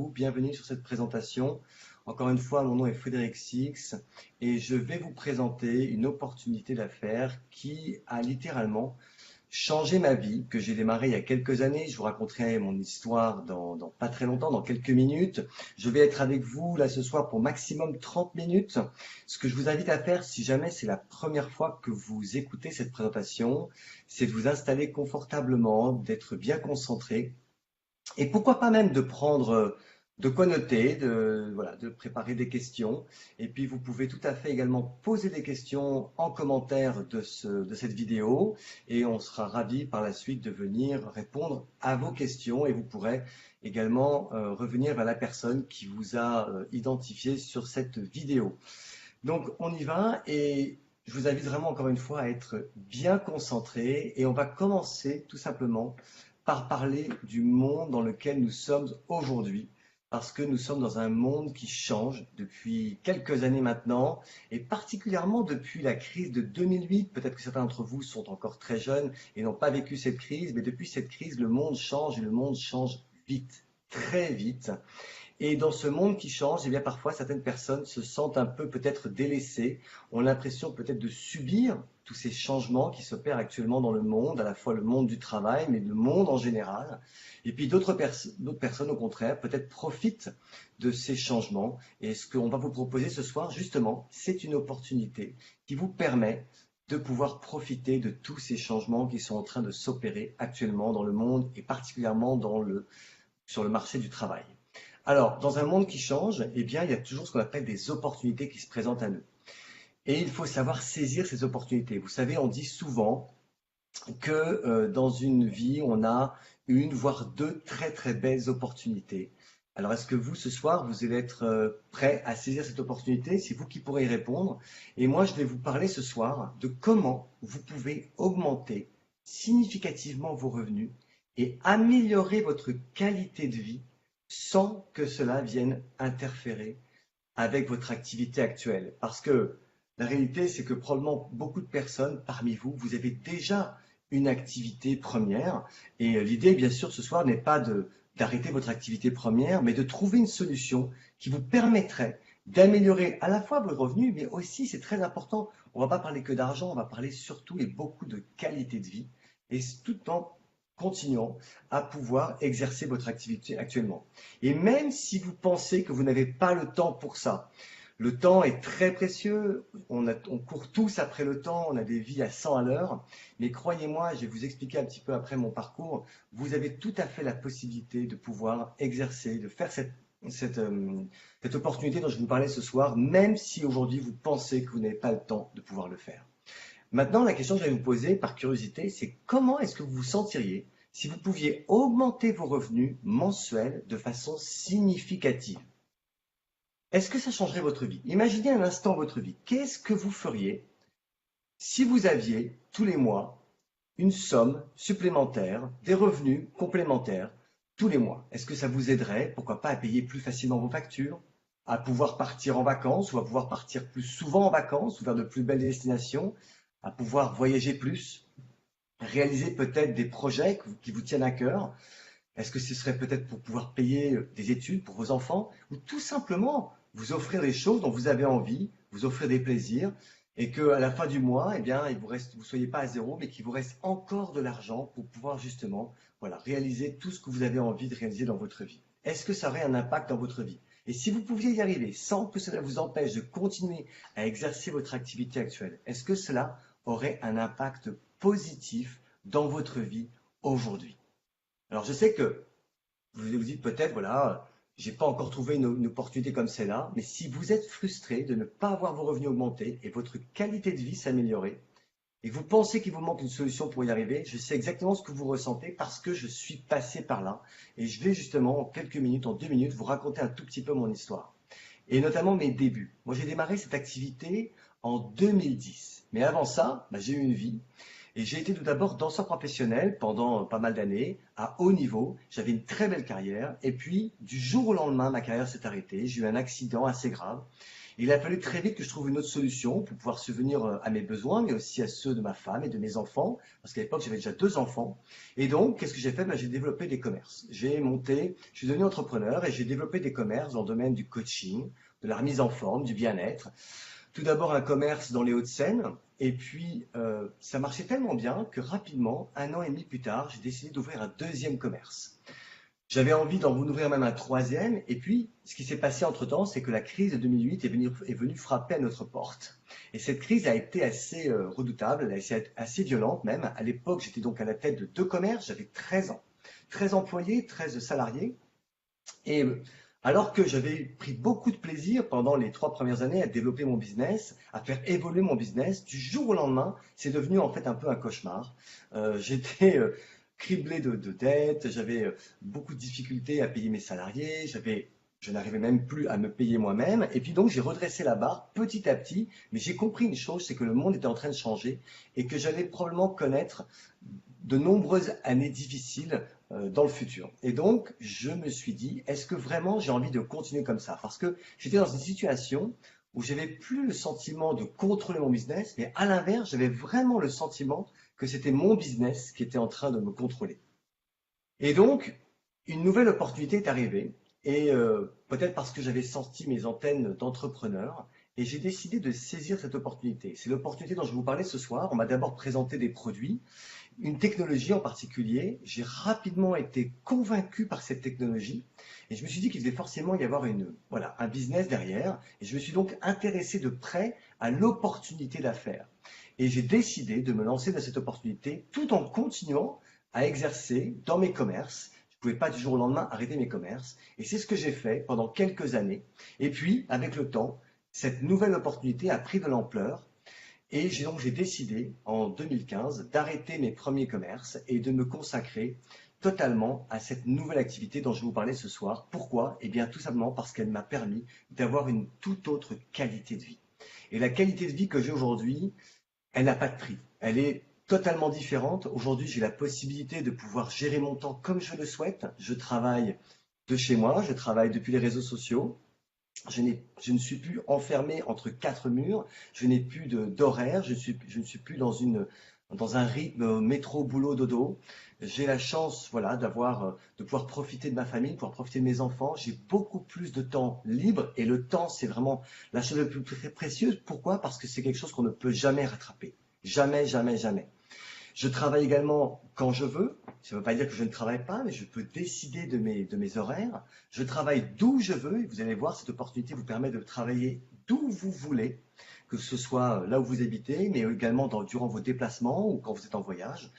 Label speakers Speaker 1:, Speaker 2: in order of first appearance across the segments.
Speaker 1: vous, bienvenue sur cette présentation. Encore une fois, mon nom est Frédéric Six et je vais vous présenter une opportunité d'affaires qui a littéralement changé ma vie, que j'ai démarré il y a quelques années. Je vous raconterai mon histoire dans pas très longtemps, dans quelques minutes. Je vais être avec vous là ce soir pour maximum 30 minutes. Ce que je vous invite à faire, si jamais c'est la première fois que vous écoutez cette présentation, c'est de vous installer confortablement, d'être bien concentré et pourquoi pas même de prendre de quoi noter, voilà, de préparer des questions. Et puis vous pouvez tout à fait également poser des questions en commentaire de cette vidéo et on sera ravis par la suite de venir répondre à vos questions et vous pourrez également revenir vers la personne qui vous a identifié sur cette vidéo. Donc on y va et je vous invite vraiment encore une fois à être bien concentré et on va commencer tout simplement par parler du monde dans lequel nous sommes aujourd'hui, parce que nous sommes dans un monde qui change depuis quelques années maintenant, et particulièrement depuis la crise de 2008. Peut-être que certains d'entre vous sont encore très jeunes et n'ont pas vécu cette crise, mais depuis cette crise, le monde change et le monde change vite, très vite. Et dans ce monde qui change, eh bien parfois certaines personnes se sentent un peu peut-être délaissées, ont l'impression peut-être de subir tous ces changements qui s'opèrent actuellement dans le monde, à la fois le monde du travail, mais le monde en général. Et puis d'autres personnes, au contraire, peut-être profitent de ces changements. Et ce qu'on va vous proposer ce soir, justement, c'est une opportunité qui vous permet de pouvoir profiter de tous ces changements qui sont en train de s'opérer actuellement dans le monde et particulièrement sur le marché du travail. Alors, dans un monde qui change, eh bien, il y a toujours ce qu'on appelle des opportunités qui se présentent à nous. Et il faut savoir saisir ces opportunités. Vous savez, on dit souvent que dans une vie, on a une, voire deux très très belles opportunités. Alors, est-ce que vous, ce soir, vous allez être prêt à saisir cette opportunité? C'est vous qui pourrez y répondre. Et moi, je vais vous parler ce soir de comment vous pouvez augmenter significativement vos revenus et améliorer votre qualité de vie sans que cela vienne interférer avec votre activité actuelle. Parce que la réalité, c'est que probablement beaucoup de personnes parmi vous, vous avez déjà une activité première. Et l'idée, bien sûr, ce soir n'est pas d'arrêter votre activité première, mais de trouver une solution qui vous permettrait d'améliorer à la fois vos revenus, mais aussi, c'est très important, on ne va pas parler que d'argent, on va parler surtout et beaucoup de qualité de vie, et tout en continuant à pouvoir exercer votre activité actuellement. Et même si vous pensez que vous n'avez pas le temps pour ça, le temps est très précieux, on court tous après le temps, on a des vies à 100 à l'heure, mais croyez-moi, je vais vous expliquer un petit peu après mon parcours, vous avez tout à fait la possibilité de pouvoir exercer, de faire cette opportunité dont je vous parlais ce soir, même si aujourd'hui vous pensez que vous n'avez pas le temps de pouvoir le faire. Maintenant, la question que je vais vous poser par curiosité, c'est comment est-ce que vous vous sentiriez si vous pouviez augmenter vos revenus mensuels de façon significative? Est-ce que ça changerait votre vie? Imaginez un instant votre vie. Qu'est-ce que vous feriez si vous aviez tous les mois une somme supplémentaire, des revenus complémentaires tous les mois? Est-ce que ça vous aiderait, pourquoi pas, à payer plus facilement vos factures, à pouvoir partir en vacances ou à pouvoir partir plus souvent en vacances ou vers de plus belles destinations, à pouvoir voyager plus, réaliser peut-être des projets qui vous tiennent à cœur? Est-ce que ce serait peut-être pour pouvoir payer des études pour vos enfants ou tout simplement vous offrir des choses dont vous avez envie, vous offrir des plaisirs et qu'à la fin du mois, eh bien, vous ne soyez pas à zéro, mais qu'il vous reste encore de l'argent pour pouvoir justement voilà, réaliser tout ce que vous avez envie de réaliser dans votre vie? Est-ce que ça aurait un impact dans votre vie? Et si vous pouviez y arriver sans que cela vous empêche de continuer à exercer votre activité actuelle, est-ce que cela aurait un impact positif dans votre vie aujourd'hui? Alors, je sais que vous vous dites peut-être, voilà, j'ai pas encore trouvé une opportunité comme celle-là, mais si vous êtes frustré de ne pas avoir vos revenus augmenter et votre qualité de vie s'améliorer, et que vous pensez qu'il vous manque une solution pour y arriver, je sais exactement ce que vous ressentez parce que je suis passé par là. Et je vais justement, en quelques minutes, en 2 minutes, vous raconter un tout petit peu mon histoire. Et notamment mes débuts. Moi, j'ai démarré cette activité en 2010. Mais avant ça, j'ai eu une vie. Et j'ai été tout d'abord danseur professionnel pendant pas mal d'années, à haut niveau. J'avais une très belle carrière. Et puis, du jour au lendemain, ma carrière s'est arrêtée. J'ai eu un accident assez grave. Il a fallu très vite que je trouve une autre solution pour pouvoir subvenir à mes besoins, mais aussi à ceux de ma femme et de mes enfants, parce qu'à l'époque j'avais déjà 2 enfants. Et donc, qu'est-ce que j'ai fait? Ben, j'ai développé des commerces. Je suis devenu entrepreneur et j'ai développé des commerces dans le domaine du coaching, de la remise en forme, du bien-être. Tout d'abord un commerce dans les Hauts-de-Seine, et puis ça marchait tellement bien que rapidement, 1 an et demi plus tard, j'ai décidé d'ouvrir un deuxième commerce. J'avais envie d'en ouvrir même un troisième. Et puis, ce qui s'est passé entre-temps, c'est que la crise de 2008 est venue frapper à notre porte. Et cette crise a été assez redoutable, elle a été assez violente même. À l'époque, j'étais donc à la tête de 2 commerces, j'avais 13 ans. 13 employés, 13 salariés. Et alors que j'avais pris beaucoup de plaisir pendant les 3 premières années à développer mon business, à faire évoluer mon business, du jour au lendemain, c'est devenu en fait un peu un cauchemar. J'étais criblé de dettes, j'avais beaucoup de difficultés à payer mes salariés, je n'arrivais même plus à me payer moi-même. Et puis donc j'ai redressé la barre petit à petit, mais j'ai compris une chose, c'est que le monde était en train de changer et que j'allais probablement connaître de nombreuses années difficiles dans le futur. Et donc, je me suis dit, est-ce que vraiment j'ai envie de continuer comme ça? Parce que j'étais dans une situation où j'avais plus le sentiment de contrôler mon business, mais à l'inverse, j'avais vraiment le sentiment que c'était mon business qui était en train de me contrôler. Et donc, une nouvelle opportunité est arrivée, et peut-être parce que j'avais senti mes antennes d'entrepreneur, et j'ai décidé de saisir cette opportunité. C'est l'opportunité dont je vais vous parler ce soir. On m'a d'abord présenté des produits, une technologie en particulier. J'ai rapidement été convaincu par cette technologie et je me suis dit qu'il devait forcément y avoir voilà, un business derrière. Et je me suis donc intéressé de près à l'opportunité d'affaires. Et j'ai décidé de me lancer dans cette opportunité tout en continuant à exercer dans mes commerces. Je ne pouvais pas du jour au lendemain arrêter mes commerces. Et c'est ce que j'ai fait pendant quelques années. Et puis, avec le temps, cette nouvelle opportunité a pris de l'ampleur et j'ai décidé en 2015 d'arrêter mes premiers commerces et de me consacrer totalement à cette nouvelle activité dont je vais vous parler ce soir. Pourquoi? Eh bien, tout simplement parce qu'elle m'a permis d'avoir une toute autre qualité de vie. Et la qualité de vie que j'ai aujourd'hui, elle n'a pas de prix. Elle est totalement différente. Aujourd'hui, j'ai la possibilité de pouvoir gérer mon temps comme je le souhaite. Je travaille de chez moi, je travaille depuis les réseaux sociaux. Je ne suis plus enfermé entre 4 murs, je n'ai plus d'horaire, je ne suis plus dans un rythme métro, boulot, dodo. J'ai la chance, voilà, de pouvoir profiter de ma famille, de pouvoir profiter de mes enfants. J'ai beaucoup plus de temps libre et le temps, c'est vraiment la chose la plus précieuse. Pourquoi? Parce que c'est quelque chose qu'on ne peut jamais rattraper. Jamais, jamais, jamais. Je travaille également quand je veux. Ça ne veut pas dire que je ne travaille pas, mais je peux décider de mes horaires. Je travaille d'où je veux. Et vous allez voir, cette opportunité vous permet de travailler d'où vous voulez, que ce soit là où vous habitez, mais également durant vos déplacements ou quand vous êtes en voyage.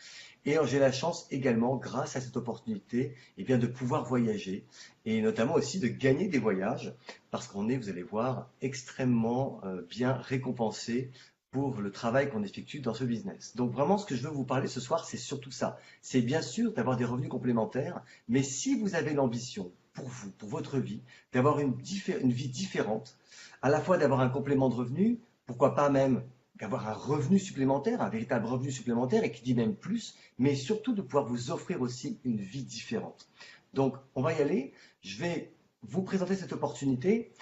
Speaker 1: Et j'ai la chance également, grâce à cette opportunité, eh bien, de pouvoir voyager et notamment aussi de gagner des voyages parce qu'on est, vous allez voir, extrêmement bien récompensé pour le travail qu'on effectue dans ce business. Donc vraiment, ce que je veux vous parler ce soir, c'est surtout ça. C'est bien sûr d'avoir des revenus complémentaires, mais si vous avez l'ambition pour vous, pour votre vie, d'avoir une vie différente, à la fois d'avoir un complément de revenus, pourquoi pas même d'avoir un revenu supplémentaire, un véritable revenu supplémentaire, et qui dit même plus, mais surtout de pouvoir vous offrir aussi une vie différente. Donc, on va y aller. Je vais vous présenter cette opportunité.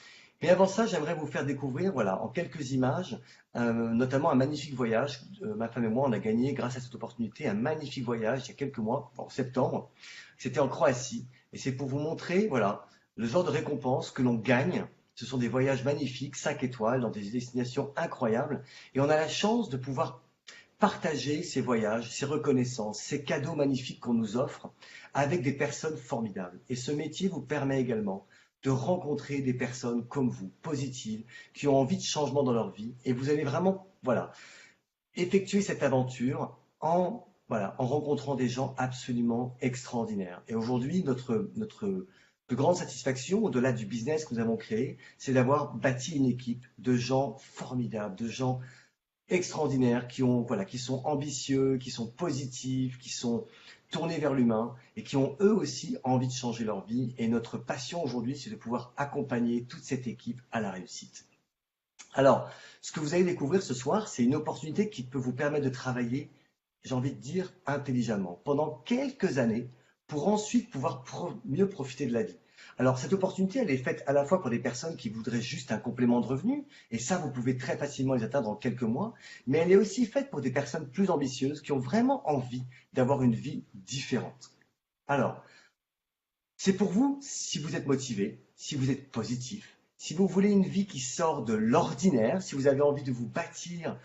Speaker 1: Mais avant ça, j'aimerais vous faire découvrir, voilà, en quelques images, notamment un magnifique voyage. Ma femme et moi, on a gagné, grâce à cette opportunité, un magnifique voyage il y a quelques mois, en septembre. C'était en Croatie. Et c'est pour vous montrer, voilà, le genre de récompense que l'on gagne. Ce sont des voyages magnifiques, 5 étoiles, dans des destinations incroyables. Et on a la chance de pouvoir partager ces voyages, ces reconnaissances, ces cadeaux magnifiques qu'on nous offre avec des personnes formidables. Et ce métier vous permet également de rencontrer des personnes comme vous, positives, qui ont envie de changement dans leur vie. Et vous allez vraiment, voilà, effectuer cette aventure en rencontrant des gens absolument extraordinaires. Et aujourd'hui, notre plus grande satisfaction, au-delà du business que nous avons créé, c'est d'avoir bâti une équipe de gens formidables, de gens extraordinaires, qui sont ambitieux, qui sont positifs, qui sont tournés vers l'humain et qui ont eux aussi envie de changer leur vie. Et notre passion aujourd'hui, c'est de pouvoir accompagner toute cette équipe à la réussite. Alors, ce que vous allez découvrir ce soir, c'est une opportunité qui peut vous permettre de travailler j'ai envie de dire intelligemment, pendant quelques années, pour ensuite pouvoir mieux profiter de la vie. Alors, cette opportunité, elle est faite à la fois pour des personnes qui voudraient juste un complément de revenu, et ça, vous pouvez très facilement les atteindre en quelques mois, mais elle est aussi faite pour des personnes plus ambitieuses qui ont vraiment envie d'avoir une vie différente. Alors, c'est pour vous si vous êtes motivé, si vous êtes positif, si vous voulez une vie qui sort de l'ordinaire, si vous avez envie de vous bâtir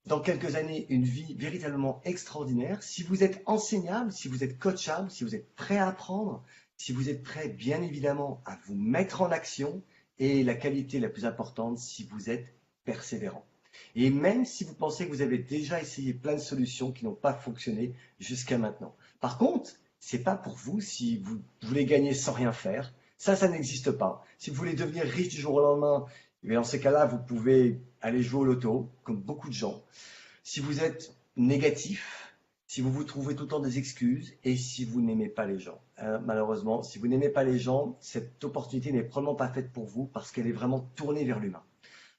Speaker 1: dans quelques années une vie véritablement extraordinaire, si vous êtes enseignable, si vous êtes coachable, si vous êtes prêt à apprendre, si vous êtes prêt bien évidemment à vous mettre en action, et la qualité la plus importante, si vous êtes persévérant. Et même si vous pensez que vous avez déjà essayé plein de solutions qui n'ont pas fonctionné jusqu'à maintenant. Par contre, c'est pas pour vous si vous voulez gagner sans rien faire. Ça n'existe pas. Si vous voulez devenir riche du jour au lendemain, eh dans ces cas-là, vous pouvez aller jouer au loto, comme beaucoup de gens. Si vous êtes négatif, si vous vous trouvez tout le temps des excuses et si vous n'aimez pas les gens. Malheureusement, si vous n'aimez pas les gens, cette opportunité n'est probablement pas faite pour vous parce qu'elle est vraiment tournée vers l'humain.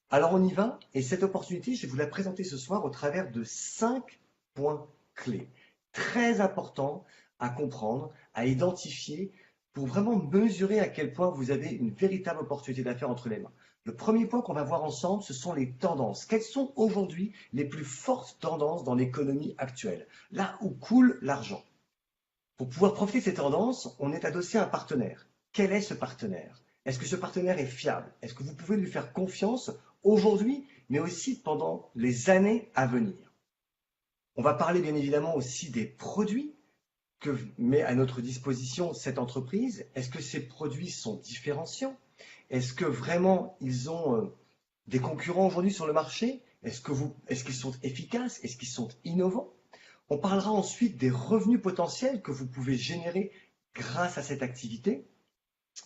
Speaker 1: Alors on y va, et cette opportunité, je vais vous la présenter ce soir au travers de 5 points clés, très importants à comprendre, à identifier, pour vraiment mesurer à quel point vous avez une véritable opportunité d'affaires entre les mains. Le premier point qu'on va voir ensemble, ce sont les tendances. Quelles sont aujourd'hui les plus fortes tendances dans l'économie actuelle, là où coule l'argent? Pour pouvoir profiter de ces tendances, on est adossé à un partenaire. Quel est ce partenaire? Est-ce que ce partenaire est fiable? Est-ce que vous pouvez lui faire confiance aujourd'hui, mais aussi pendant les années à venir? On va parler bien évidemment aussi des produits que met à notre disposition cette entreprise. Est-ce que ces produits sont différenciants? Est-ce que vraiment ils ont des concurrents aujourd'hui sur le marché? Est-ce qu'ils sont efficaces? Est-ce qu'ils sont innovants? On parlera ensuite des revenus potentiels que vous pouvez générer grâce à cette activité.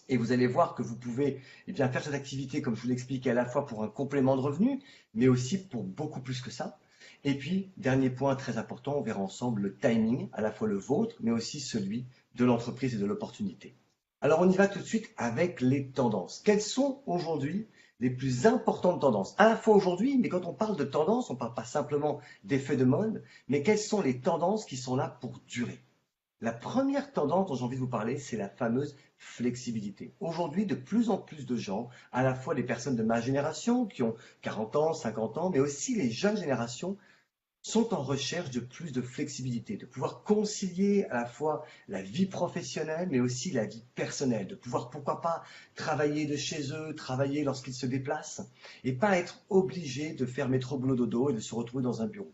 Speaker 1: Et vous allez voir que vous pouvez faire cette activité, comme je vous l'explique, à la fois pour un complément de revenus, mais aussi pour beaucoup plus que ça. Et puis, dernier point très important, on verra ensemble le timing, à la fois le vôtre, mais aussi celui de l'entreprise et de l'opportunité. Alors, on y va tout de suite avec les tendances. Quelles sont aujourd'hui les plus importantes tendances? À la fois aujourd'hui, mais quand on parle de tendances, on ne parle pas simplement d'effets de mode, mais quelles sont les tendances qui sont là pour durer? La première tendance dont j'ai envie de vous parler, c'est la fameuse flexibilité. Aujourd'hui, de plus en plus de gens, à la fois les personnes de ma génération qui ont 40 ans, 50 ans, mais aussi les jeunes générations, sont en recherche de plus de flexibilité, de pouvoir concilier à la fois la vie professionnelle, mais aussi la vie personnelle, de pouvoir, pourquoi pas, travailler de chez eux, travailler lorsqu'ils se déplacent, et pas être obligé de faire métro boulot dodo et de se retrouver dans un bureau.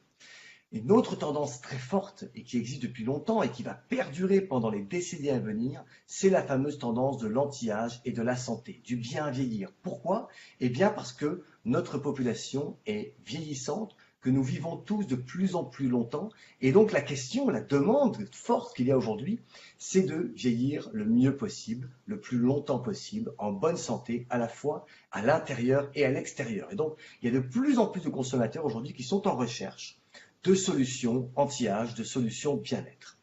Speaker 1: Une autre tendance très forte et qui existe depuis longtemps et qui va perdurer pendant les décennies à venir, c'est la fameuse tendance de l'anti-âge et de la santé, du bien vieillir. Pourquoi? Eh bien parce que notre population est vieillissante, que nous vivons tous de plus en plus longtemps, et donc la question, la demande forte qu'il y a aujourd'hui, c'est de vieillir le mieux possible, le plus longtemps possible, en bonne santé, à la fois à l'intérieur et à l'extérieur. Et donc, il y a de plus en plus de consommateurs aujourd'hui qui sont en recherche de solutions anti-âge, de solutions bien-être.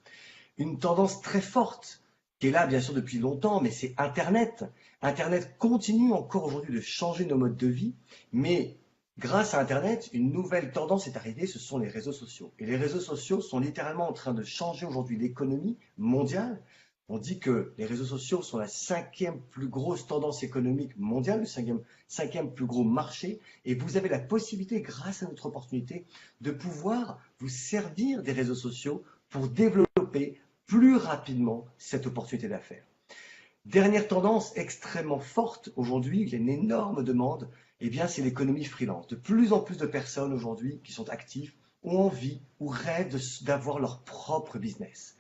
Speaker 1: Une tendance très forte, qui est là bien sûr depuis longtemps, mais c'est Internet. Internet continue encore aujourd'hui de changer nos modes de vie, mais grâce à Internet, une nouvelle tendance est arrivée, ce sont les réseaux sociaux. Et les réseaux sociaux sont littéralement en train de changer aujourd'hui l'économie mondiale. On dit que les réseaux sociaux sont la 5e plus grosse tendance économique mondiale, le 5e plus gros marché, et vous avez la possibilité, grâce à notre opportunité, de pouvoir vous servir des réseaux sociaux pour développer plus rapidement cette opportunité d'affaires. Dernière tendance extrêmement forte aujourd'hui, il y a une énorme demande, eh bien c'est l'économie freelance. De plus en plus de personnes aujourd'hui qui sont actives ont envie ou rêvent d'avoir leur propre business.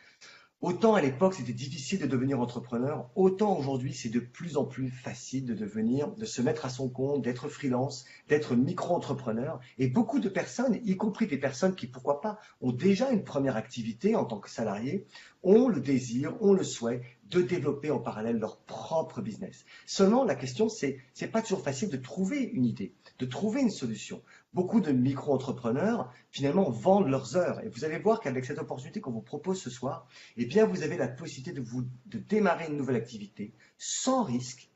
Speaker 1: Autant à l'époque c'était difficile de devenir entrepreneur, autant aujourd'hui c'est de plus en plus facile de se mettre à son compte, d'être freelance, d'être micro-entrepreneur. Et beaucoup de personnes, y compris des personnes qui, pourquoi pas, ont déjà une première activité en tant que salarié, ont le désir, ont le souhait de développer en parallèle leur propre business. Seulement la question c'est pas toujours facile de trouver une idée, de trouver une solution. Beaucoup de micro-entrepreneurs, finalement, vendent leurs heures. Et vous allez voir qu'avec cette opportunité qu'on vous propose ce soir, eh bien, vous avez la possibilité de démarrer une nouvelle activité sans risque,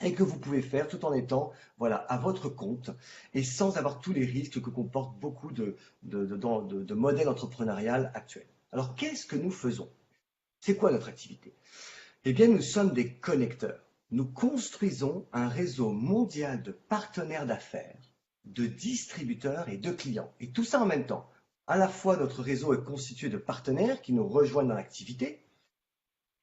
Speaker 1: et que vous pouvez faire tout en étant voilà, à votre compte et sans avoir tous les risques que comportent beaucoup de modèles entrepreneuriales actuels. Alors, qu'est-ce que nous faisons? C'est quoi notre activité? Eh bien, nous sommes des connecteurs. Nous construisons un réseau mondial de partenaires d'affaires, de distributeurs et de clients. Et tout ça en même temps. À la fois, notre réseau est constitué de partenaires qui nous rejoignent dans l'activité,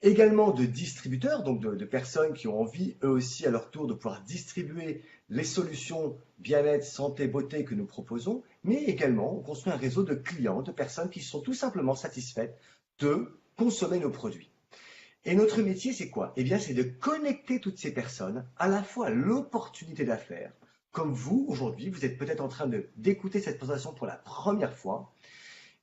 Speaker 1: également de distributeurs, donc de personnes qui ont envie, eux aussi, à leur tour, de pouvoir distribuer les solutions bien-être, santé, beauté que nous proposons, mais également, on construit un réseau de clients, de personnes qui sont tout simplement satisfaites de consommer nos produits. Et notre métier, c'est quoi? Eh bien, c'est de connecter toutes ces personnes à la fois à l'opportunité d'affaires, comme vous, aujourd'hui, vous êtes peut-être en train d'écouter cette présentation pour la première fois,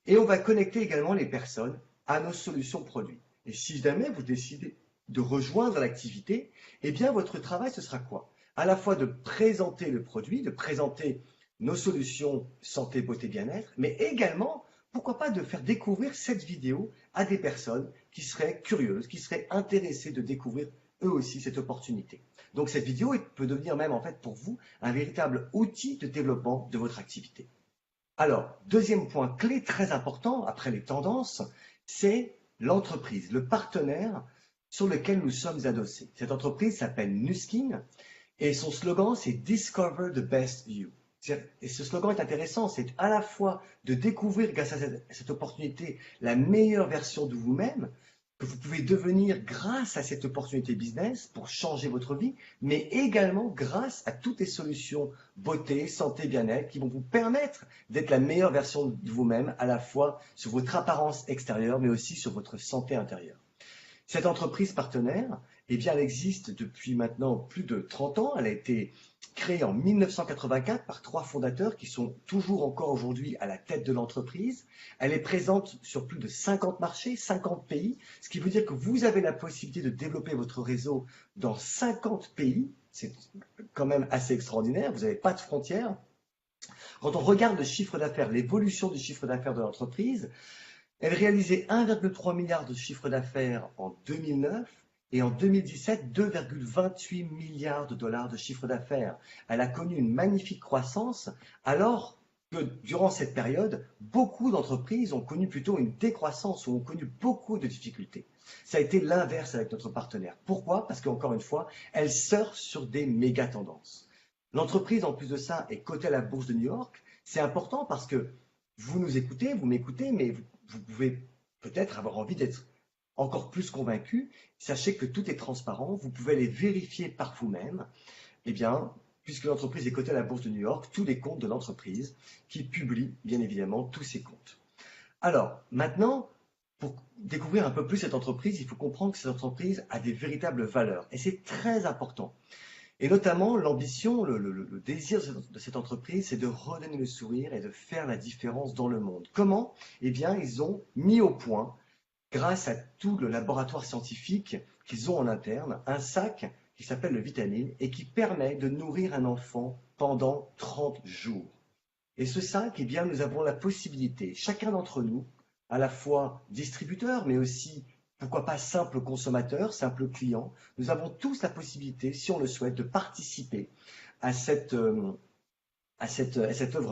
Speaker 1: et on va connecter également les personnes à nos solutions produits. Et si jamais vous décidez de rejoindre l'activité, eh bien, votre travail, ce sera quoi? À la fois de présenter le produit, de présenter nos solutions santé, beauté, bien-être, mais également, pourquoi pas de faire découvrir cette vidéo à des personnes qui seraient curieuses, qui seraient intéressées de découvrir eux aussi cette opportunité. Donc cette vidéo peut devenir même en fait pour vous un véritable outil de développement de votre activité. Alors, deuxième point clé très important après les tendances, c'est l'entreprise, le partenaire sur lequel nous sommes adossés. Cette entreprise s'appelle Nu Skin et son slogan c'est Discover the Best You. Et ce slogan est intéressant, c'est à la fois de découvrir grâce à cette opportunité la meilleure version de vous-même, que vous pouvez devenir grâce à cette opportunité business pour changer votre vie, mais également grâce à toutes les solutions beauté, santé, bien-être qui vont vous permettre d'être la meilleure version de vous-même, à la fois sur votre apparence extérieure, mais aussi sur votre santé intérieure. Cette entreprise partenaire, eh bien, elle existe depuis maintenant plus de 30 ans. Elle a été créée en 1984 par 3 fondateurs qui sont toujours encore aujourd'hui à la tête de l'entreprise. Elle est présente sur plus de 50 marchés, 50 pays, ce qui veut dire que vous avez la possibilité de développer votre réseau dans 50 pays. C'est quand même assez extraordinaire, vous n'avez pas de frontières. Quand on regarde le chiffre d'affaires, l'évolution du chiffre d'affaires de l'entreprise, elle réalisait 1,3 milliard de chiffre d'affaires en 2009 et en 2017, 2,28 milliards de dollars de chiffre d'affaires. Elle a connu une magnifique croissance alors que durant cette période, beaucoup d'entreprises ont connu plutôt une décroissance ou ont connu beaucoup de difficultés. Ça a été l'inverse avec notre partenaire. Pourquoi? Parce qu'encore une fois, elle surfe sur des méga tendances. L'entreprise, en plus de ça, est cotée à la bourse de New York. C'est important parce que vous nous écoutez, vous m'écoutez, mais vous pouvez peut-être avoir envie d'être encore plus convaincu. Sachez que tout est transparent, vous pouvez aller vérifier par vous-même. Eh bien, puisque l'entreprise est cotée à la bourse de New York, tous les comptes de l'entreprise qui publie bien évidemment tous ses comptes. Alors, maintenant, pour découvrir un peu plus cette entreprise, il faut comprendre que cette entreprise a des véritables valeurs et c'est très important. Et notamment, l'ambition, le désir de cette entreprise, c'est de redonner le sourire et de faire la différence dans le monde. Comment? Eh bien, ils ont mis au point, grâce à tout le laboratoire scientifique qu'ils ont en interne, un sac qui s'appelle le Vitamine et qui permet de nourrir un enfant pendant 30 jours. Et ce sac, eh bien, nous avons la possibilité, chacun d'entre nous, à la fois distributeur, mais aussi pourquoi pas simple consommateur, simple client, nous avons tous la possibilité, si on le souhaite, de participer à cette œuvre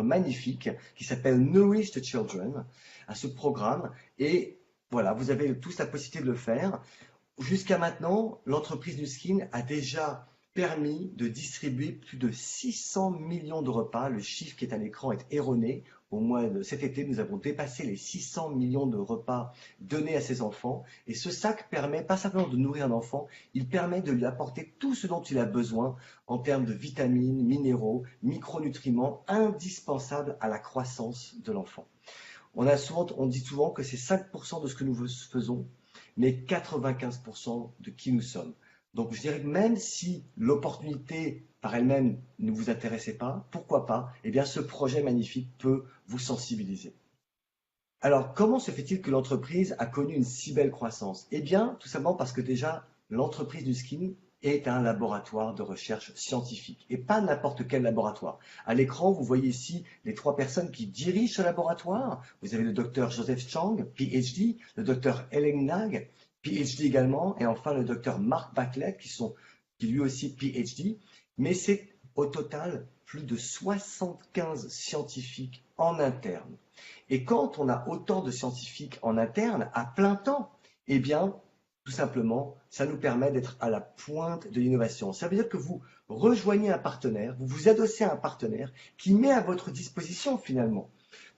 Speaker 1: magnifique qui s'appelle Nourish the Children, à ce programme. Et voilà, vous avez tous la possibilité de le faire. Jusqu'à maintenant, l'entreprise Nu Skin a déjà permis de distribuer plus de 600 millions de repas. Le chiffre qui est à l'écran est erroné. Au mois de cet été, nous avons dépassé les 600 millions de repas donnés à ces enfants. Et ce sac permet pas simplement de nourrir un enfant, il permet de lui apporter tout ce dont il a besoin en termes de vitamines, minéraux, micronutriments indispensables à la croissance de l'enfant. On dit souvent que c'est 5% de ce que nous faisons, mais 95% de qui nous sommes. Donc je dirais que même si l'opportunité par elle-même ne vous intéressait pas, pourquoi pas? Eh bien ce projet magnifique peut vous sensibiliser. Alors comment se fait-il que l'entreprise a connu une si belle croissance? Eh bien tout simplement parce que déjà l'entreprise Nu Skin est un laboratoire de recherche scientifique et pas n'importe quel laboratoire. À l'écran, vous voyez ici les 3 personnes qui dirigent ce laboratoire. Vous avez le docteur Joseph Chang, PhD, le docteur Helen Nag, PhD également, et enfin le docteur Mark Backlett, qui sont qui lui aussi PhD, mais c'est au total plus de 75 scientifiques en interne. Et quand on a autant de scientifiques en interne, à plein temps, eh bien, tout simplement, ça nous permet d'être à la pointe de l'innovation. Ça veut dire que vous rejoignez un partenaire, vous vous adossez à un partenaire qui met à votre disposition finalement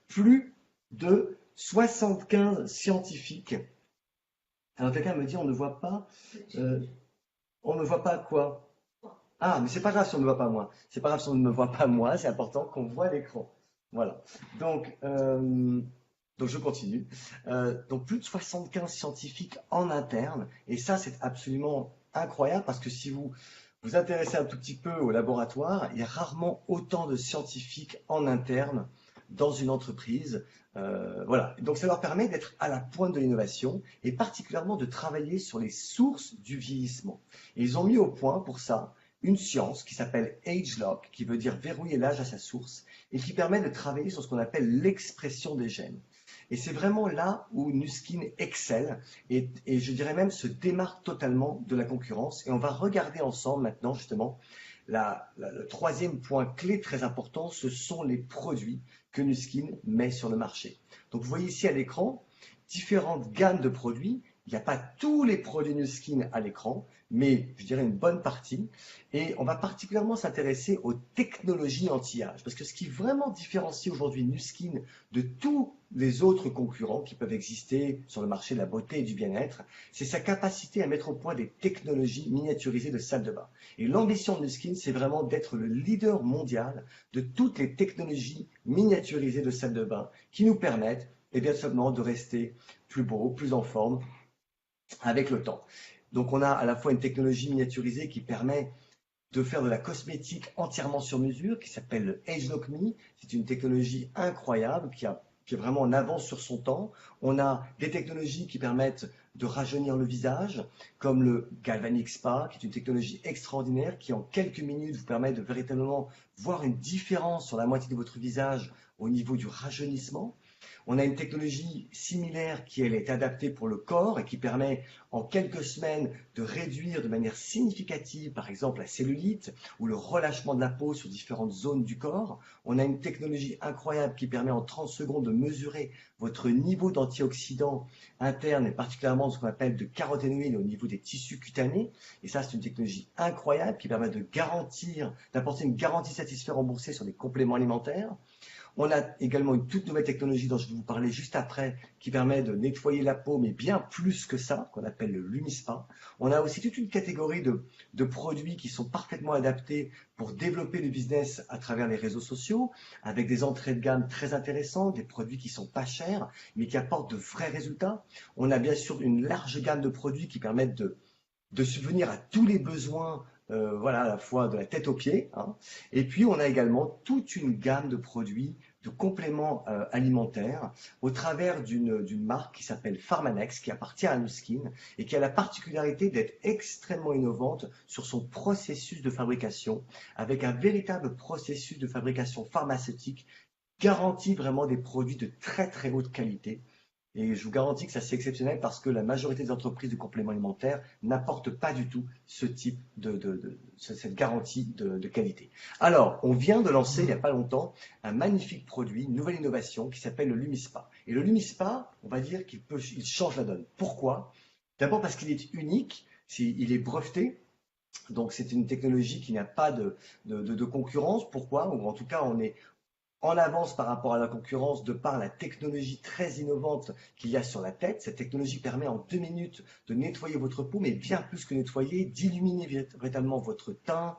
Speaker 1: plus de 75 scientifiques. Alors quelqu'un me dit on ne voit pas, on ne voit pas quoi? Ah, mais c'est pas grave si on ne me voit pas moi. C'est pas grave si on ne me voit pas moi, c'est important qu'on voit l'écran. Voilà. Donc, donc je continue. Donc plus de 75 scientifiques en interne, et ça c'est absolument incroyable parce que si vous vous intéressez un tout petit peu au laboratoire, il y a rarement autant de scientifiques en interne dans une entreprise. Voilà. Donc ça leur permet d'être à la pointe de l'innovation et particulièrement de travailler sur les sources du vieillissement. Et ils ont mis au point pour ça une science qui s'appelle AgeLock, qui veut dire verrouiller l'âge à sa source, et qui permet de travailler sur ce qu'on appelle l'expression des gènes. Et c'est vraiment là où Nu Skin excelle et je dirais même se démarque totalement de la concurrence. Et on va regarder ensemble maintenant justement le troisième point clé très important, ce sont les produits que Nu Skin met sur le marché. Donc vous voyez ici à l'écran différentes gammes de produits. Il n'y a pas tous les produits Nu Skin à l'écran, mais je dirais une bonne partie. Et on va particulièrement s'intéresser aux technologies anti-âge. Parce que ce qui vraiment différencie aujourd'hui Nu Skin de tous les autres concurrents qui peuvent exister sur le marché de la beauté et du bien-être, c'est sa capacité à mettre au point des technologies miniaturisées de salle de bain. Et l'ambition de Nu Skin, c'est vraiment d'être le leader mondial de toutes les technologies miniaturisées de salle de bain qui nous permettent, et bien simplement, de rester plus beau, plus en forme avec le temps. Donc on a à la fois une technologie miniaturisée qui permet de faire de la cosmétique entièrement sur mesure, qui s'appelle le AgeLock Me. C'est une technologie incroyable qui est vraiment en avance sur son temps. On a des technologies qui permettent de rajeunir le visage, comme le Galvanic Spa, qui est une technologie extraordinaire qui en quelques minutes vous permet de véritablement voir une différence sur la moitié de votre visage au niveau du rajeunissement. On a une technologie similaire qui, elle, est adaptée pour le corps et qui permet en quelques semaines de réduire de manière significative, par exemple, la cellulite ou le relâchement de la peau sur différentes zones du corps. On a une technologie incroyable qui permet en 30 secondes de mesurer votre niveau d'antioxydants internes et particulièrement ce qu'on appelle de caroténoïdes au niveau des tissus cutanés. Et ça, c'est une technologie incroyable qui permet de garantir, d'apporter une garantie satisfaite remboursée sur des compléments alimentaires. On a également une toute nouvelle technologie dont je vais vous parler juste après, qui permet de nettoyer la peau, mais bien plus que ça, qu'on appelle le LumiSpa. On a aussi toute une catégorie de produits qui sont parfaitement adaptés pour développer le business à travers les réseaux sociaux, avec des entrées de gamme très intéressantes, des produits qui sont pas chers, mais qui apportent de vrais résultats. On a bien sûr une large gamme de produits qui permettent de subvenir à tous les besoins, voilà, à la fois de la tête aux pieds, hein. Et puis on a également toute une gamme de produits, de compléments alimentaires au travers d'une marque qui s'appelle Pharmanex, qui appartient à Nu Skin et qui a la particularité d'être extrêmement innovante sur son processus de fabrication, avec un véritable processus de fabrication pharmaceutique garantit vraiment des produits de très très haute qualité. Et je vous garantis que ça c'est exceptionnel parce que la majorité des entreprises de compléments alimentaires n'apportent pas du tout ce type cette garantie de qualité. Alors, on vient de lancer il n'y a pas longtemps un magnifique produit, une nouvelle innovation qui s'appelle le LumiSpa. Et le LumiSpa, on va dire qu'il change la donne. Pourquoi? D'abord parce qu'il est unique, il est breveté. Donc c'est une technologie qui n'a pas de concurrence. Pourquoi? Ou en tout cas, on est en avance par rapport à la concurrence de par la technologie très innovante qu'il y a sur la tête. Cette technologie permet en 2 minutes de nettoyer votre peau, mais bien plus que nettoyer, d'illuminer véritablement votre teint,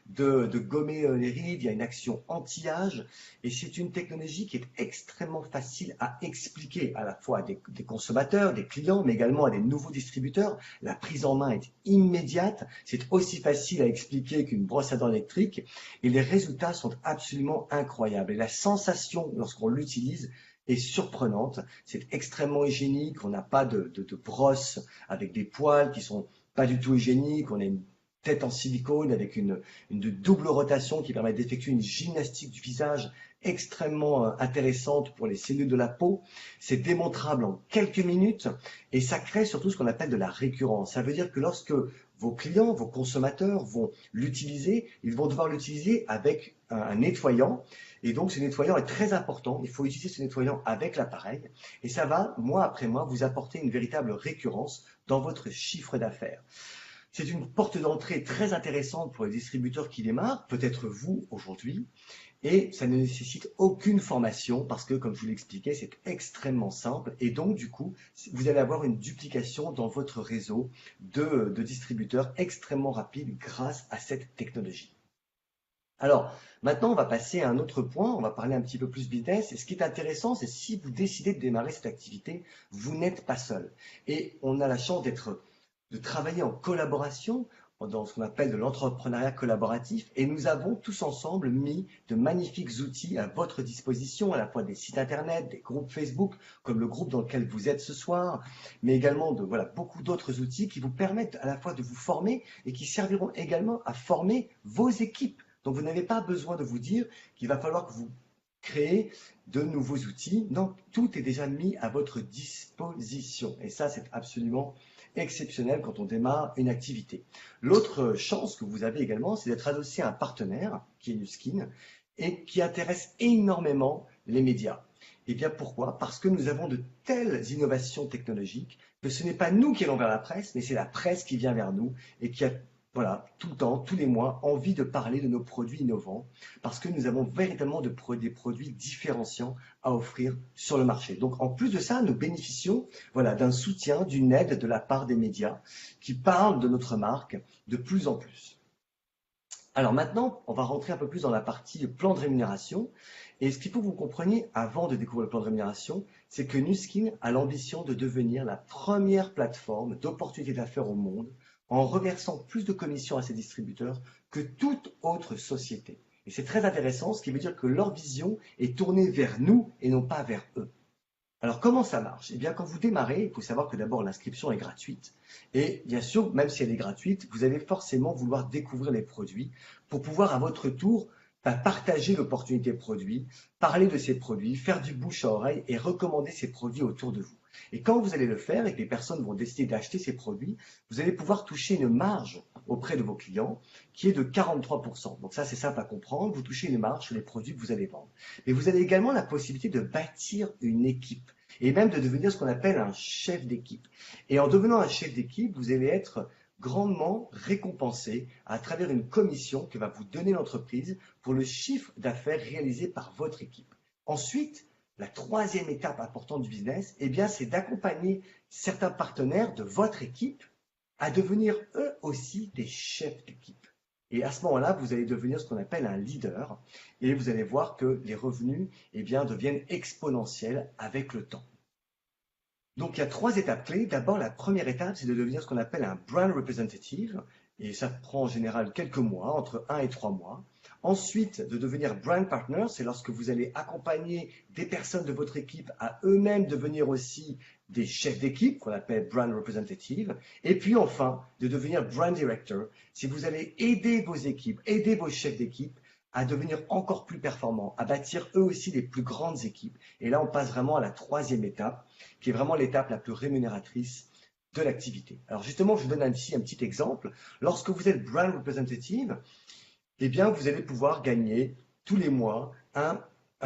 Speaker 1: de gommer les rides. Il y a une action anti-âge et c'est une technologie qui est extrêmement facile à expliquer à la fois à des consommateurs, des clients, mais également à des nouveaux distributeurs. La prise en main est immédiate, c'est aussi facile à expliquer qu'une brosse à dents électrique et les résultats sont absolument incroyables. Et la sensation lorsqu'on l'utilise est surprenante, c'est extrêmement hygiénique, on n'a pas de brosse avec des poils qui sont pas du tout hygiéniques, on a une tête en silicone avec une double rotation qui permet d'effectuer une gymnastique du visage extrêmement intéressante pour les cellules de la peau. C'est démontrable en quelques minutes et ça crée surtout ce qu'on appelle de la récurrence. Ça veut dire que lorsque vos clients, vos consommateurs vont l'utiliser. Ils vont devoir l'utiliser avec un nettoyant. Et donc, ce nettoyant est très important. Il faut utiliser ce nettoyant avec l'appareil. Et ça va, mois après mois, vous apporter une véritable récurrence dans votre chiffre d'affaires. C'est une porte d'entrée très intéressante pour les distributeurs qui démarrent, peut-être vous aujourd'hui, et ça ne nécessite aucune formation parce que, comme je vous l'expliquais, c'est extrêmement simple et donc, du coup, vous allez avoir une duplication dans votre réseau de distributeurs extrêmement rapide grâce à cette technologie. Alors, maintenant, on va passer à un autre point, on va parler un petit peu plus business. Et ce qui est intéressant, c'est si vous décidez de démarrer cette activité, vous n'êtes pas seul. Et on a la chance de travailler en collaboration dans ce qu'on appelle de l'entrepreneuriat collaboratif. Et nous avons tous ensemble mis de magnifiques outils à votre disposition, à la fois des sites internet, des groupes Facebook, comme le groupe dans lequel vous êtes ce soir, mais également de beaucoup d'autres outils qui vous permettent à la fois de vous former et qui serviront également à former vos équipes. Donc, vous n'avez pas besoin de vous dire qu'il va falloir que vous créez de nouveaux outils. Non, tout est déjà mis à votre disposition. Et ça, c'est absolument exceptionnel quand on démarre une activité. L'autre chance que vous avez également, c'est d'être adossé à un partenaire, qui est Nuskin, et qui intéresse énormément les médias. Et bien pourquoi? Parce que nous avons de telles innovations technologiques que ce n'est pas nous qui allons vers la presse, mais c'est la presse qui vient vers nous et qui a tout le temps, tous les mois, envie de parler de nos produits innovants parce que nous avons véritablement des produits différenciants à offrir sur le marché. Donc, en plus de ça, nous bénéficions d'un soutien, d'une aide de la part des médias qui parlent de notre marque de plus en plus. Alors maintenant, on va rentrer un peu plus dans la partie plan de rémunération. Et ce qu'il faut que vous compreniez avant de découvrir le plan de rémunération, c'est que Nuskin a l'ambition de devenir la première plateforme d'opportunités d'affaires au monde en reversant plus de commissions à ses distributeurs que toute autre société. Et c'est très intéressant, ce qui veut dire que leur vision est tournée vers nous et non pas vers eux. Alors, comment ça marche? Eh bien, quand vous démarrez, il faut savoir que d'abord, l'inscription est gratuite. Et bien sûr, même si elle est gratuite, vous allez forcément vouloir découvrir les produits pour pouvoir, à votre tour, partager l'opportunité produit, parler de ces produits, faire du bouche à oreille et recommander ces produits autour de vous. Et quand vous allez le faire et que les personnes vont décider d'acheter ces produits, vous allez pouvoir toucher une marge auprès de vos clients qui est de 43%. Donc ça, c'est simple à comprendre. Vous touchez une marge sur les produits que vous allez vendre. Mais vous avez également la possibilité de bâtir une équipe et même de devenir ce qu'on appelle un chef d'équipe. Et en devenant un chef d'équipe, vous allez être grandement récompensé à travers une commission que va vous donner l'entreprise pour le chiffre d'affaires réalisé par votre équipe. Ensuite, la troisième étape importante du business, eh bien, c'est d'accompagner certains partenaires de votre équipe à devenir eux aussi des chefs d'équipe. Et à ce moment-là, vous allez devenir ce qu'on appelle un leader et vous allez voir que les revenus deviennent exponentiels avec le temps. Donc, il y a 3 étapes clés. D'abord, la première étape, c'est de devenir ce qu'on appelle un brand representative. Et ça prend en général quelques mois, entre 1 et 3 mois. Ensuite, de devenir brand partner, c'est lorsque vous allez accompagner des personnes de votre équipe à eux-mêmes devenir aussi des chefs d'équipe, qu'on appelle brand representative. Et puis enfin, de devenir brand director, si vous allez aider vos équipes, aider vos chefs d'équipe à devenir encore plus performants, à bâtir eux aussi les plus grandes équipes. Et là, on passe vraiment à la 3e étape, qui est vraiment l'étape la plus rémunératrice de l'activité. Alors justement, je vous donne ici un petit exemple. Lorsque vous êtes brand representative, eh bien, vous allez pouvoir gagner tous les mois un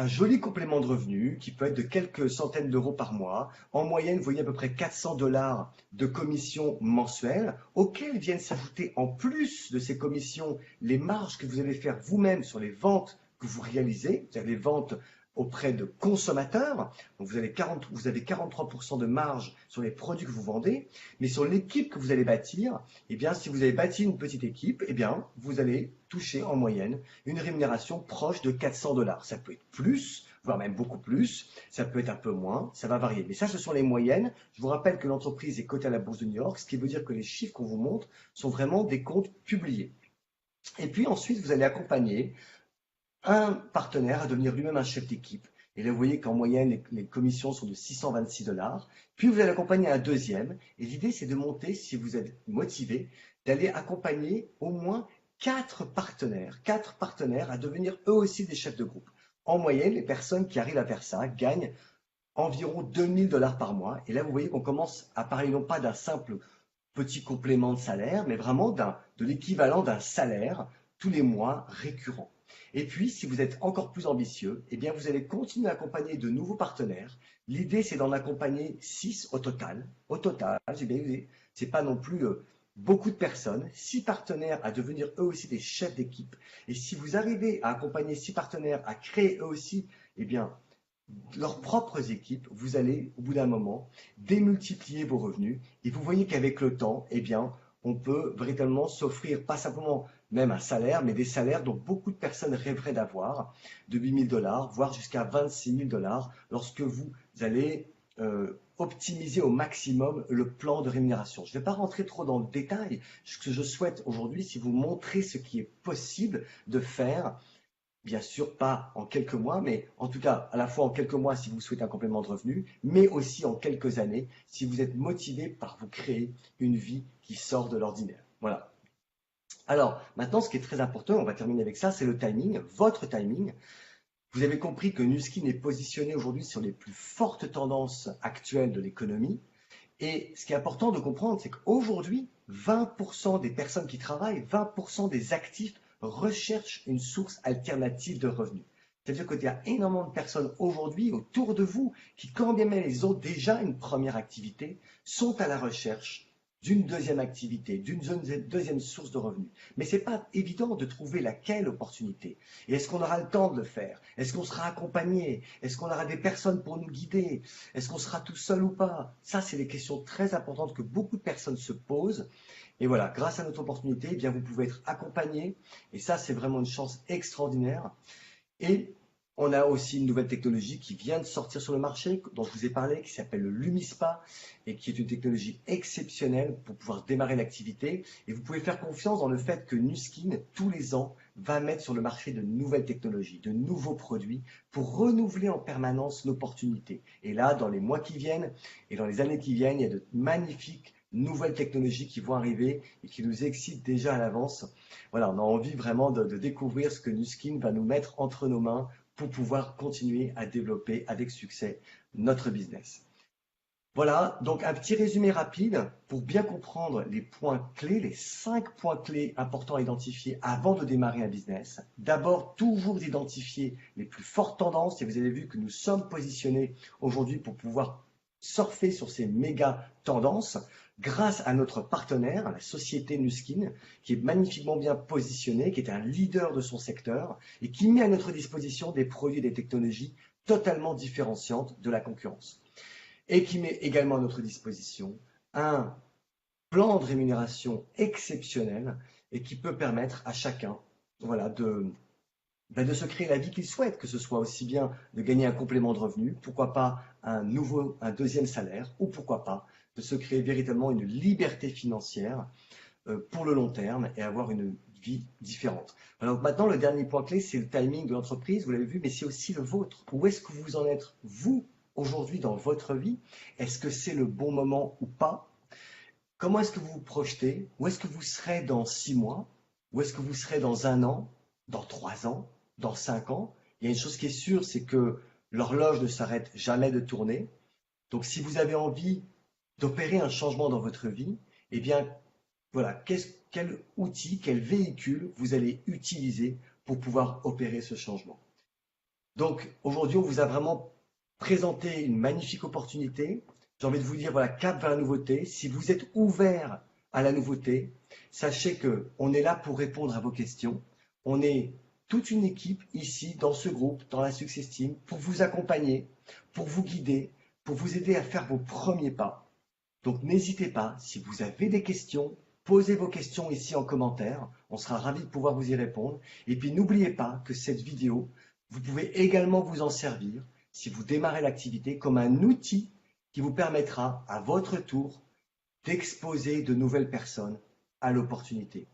Speaker 1: joli complément de revenus qui peut être de quelques centaines d'euros par mois. En moyenne, vous voyez à peu près 400 $ de commissions mensuelles auxquelles viennent s'ajouter en plus de ces commissions les marges que vous allez faire vous-même sur les ventes que vous réalisez, c'est-à-dire les ventes auprès de consommateurs. Donc vous avez 43% de marge sur les produits que vous vendez, mais sur l'équipe que vous allez bâtir, eh bien, si vous avez bâti une petite équipe, eh bien, vous allez toucher en moyenne une rémunération proche de 400 $. Ça peut être plus, voire même beaucoup plus, ça peut être un peu moins, ça va varier. Mais ça, ce sont les moyennes. Je vous rappelle que l'entreprise est cotée à la Bourse de New York, ce qui veut dire que les chiffres qu'on vous montre sont vraiment des comptes publiés. Et puis ensuite, vous allez accompagner un partenaire à devenir lui-même un chef d'équipe. Et là, vous voyez qu'en moyenne, les commissions sont de 626 $. Puis, vous allez accompagner un deuxième. Et l'idée, c'est de monter, si vous êtes motivé, d'aller accompagner au moins 4 partenaires à devenir eux aussi des chefs de groupe. En moyenne, les personnes qui arrivent à faire ça gagnent environ 2000 $ par mois. Et là, vous voyez qu'on commence à parler non pas d'un simple petit complément de salaire, mais vraiment de l'équivalent d'un salaire tous les mois récurrent. Et puis, si vous êtes encore plus ambitieux, eh bien, vous allez continuer à accompagner de nouveaux partenaires. L'idée, c'est d'en accompagner 6 au total. Au total, c'est pas non plus beaucoup de personnes, 6 partenaires à devenir eux aussi des chefs d'équipe. Et si vous arrivez à accompagner 6 partenaires à créer eux aussi, eh bien, leurs propres équipes, vous allez, au bout d'un moment, démultiplier vos revenus. Et vous voyez qu'avec le temps, eh bien, on peut véritablement s'offrir pas simplement même un salaire, mais des salaires dont beaucoup de personnes rêveraient d'avoir, de 8 000 $, voire jusqu'à 26 000 $, lorsque vous allez optimiser au maximum le plan de rémunération. Je ne vais pas rentrer trop dans le détail. Ce que je souhaite aujourd'hui, c'est vous montrer ce qui est possible de faire. Bien sûr, pas en quelques mois, mais en tout cas, à la fois en quelques mois si vous souhaitez un complément de revenu, mais aussi en quelques années si vous êtes motivé par vous créer une vie qui sort de l'ordinaire. Voilà. Alors, maintenant, ce qui est très important, on va terminer avec ça, c'est le timing, votre timing. Vous avez compris que Nu Skin est positionné aujourd'hui sur les plus fortes tendances actuelles de l'économie. Et ce qui est important de comprendre, c'est qu'aujourd'hui, 20% des personnes qui travaillent, 20% des actifs recherchent une source alternative de revenus. C'est-à-dire qu'il y a énormément de personnes aujourd'hui autour de vous qui, quand bien même ils ont déjà une première activité, sont à la recherche d'une deuxième activité, d'une deuxième source de revenus. Mais ce n'est pas évident de trouver laquelle opportunité. Et est-ce qu'on aura le temps de le faire? Est-ce qu'on sera accompagné? Est-ce qu'on aura des personnes pour nous guider? Est-ce qu'on sera tout seul ou pas? Ça, c'est des questions très importantes que beaucoup de personnes se posent. Et voilà, grâce à notre opportunité, eh bien, vous pouvez être accompagné. Et ça, c'est vraiment une chance extraordinaire. Et on a aussi une nouvelle technologie qui vient de sortir sur le marché, dont je vous ai parlé, qui s'appelle le Lumispa, et qui est une technologie exceptionnelle pour pouvoir démarrer l'activité. Et vous pouvez faire confiance dans le fait que Nu Skin, tous les ans, va mettre sur le marché de nouvelles technologies, de nouveaux produits, pour renouveler en permanence l'opportunité. Et là, dans les mois qui viennent, et dans les années qui viennent, il y a de magnifiques nouvelles technologies qui vont arriver et qui nous excitent déjà à l'avance. Voilà, on a envie vraiment de découvrir ce que Nu Skin va nous mettre entre nos mains pour pouvoir continuer à développer avec succès notre business. Voilà, donc un petit résumé rapide pour bien comprendre les points clés, les 5 points clés importants à identifier avant de démarrer un business. D'abord, toujours identifier les plus fortes tendances, et vous avez vu que nous sommes positionnés aujourd'hui pour pouvoir surfer sur ces méga tendances grâce à notre partenaire, la société Nu Skin, qui est magnifiquement bien positionnée, qui est un leader de son secteur et qui met à notre disposition des produits et des technologies totalement différenciantes de la concurrence. Et qui met également à notre disposition un plan de rémunération exceptionnel et qui peut permettre à chacun voilà, de se créer la vie qu'il souhaite, que ce soit aussi bien de gagner un complément de revenu, pourquoi pas un deuxième salaire, ou pourquoi pas de se créer véritablement une liberté financière pour le long terme et avoir une vie différente. Alors maintenant, le dernier point clé, c'est le timing de l'entreprise, vous l'avez vu, mais c'est aussi le vôtre. Où est-ce que vous en êtes, vous, aujourd'hui dans votre vie? Est-ce que c'est le bon moment ou pas? Comment est-ce que vous vous projetez? Où est-ce que vous serez dans 6 mois? Où est-ce que vous serez dans 1 an? Dans 3 ans? Dans 5 ans? Il y a une chose qui est sûre, c'est que l'horloge ne s'arrête jamais de tourner. Donc si vous avez envie d'opérer un changement dans votre vie, eh bien voilà, quel outil, quel véhicule vous allez utiliser pour pouvoir opérer ce changement. Donc aujourd'hui, on vous a vraiment présenté une magnifique opportunité. J'ai envie de vous dire, voilà, cap vers la nouveauté. Si vous êtes ouvert à la nouveauté, sachez qu'on est là pour répondre à vos questions. On est toute une équipe ici, dans ce groupe, dans la Success Team, pour vous accompagner, pour vous guider, pour vous aider à faire vos premiers pas. Donc n'hésitez pas, si vous avez des questions, posez vos questions ici en commentaire. On sera ravis de pouvoir vous y répondre. Et puis n'oubliez pas que cette vidéo, vous pouvez également vous en servir si vous démarrez l'activité comme un outil qui vous permettra à votre tour d'exposer de nouvelles personnes à l'opportunité.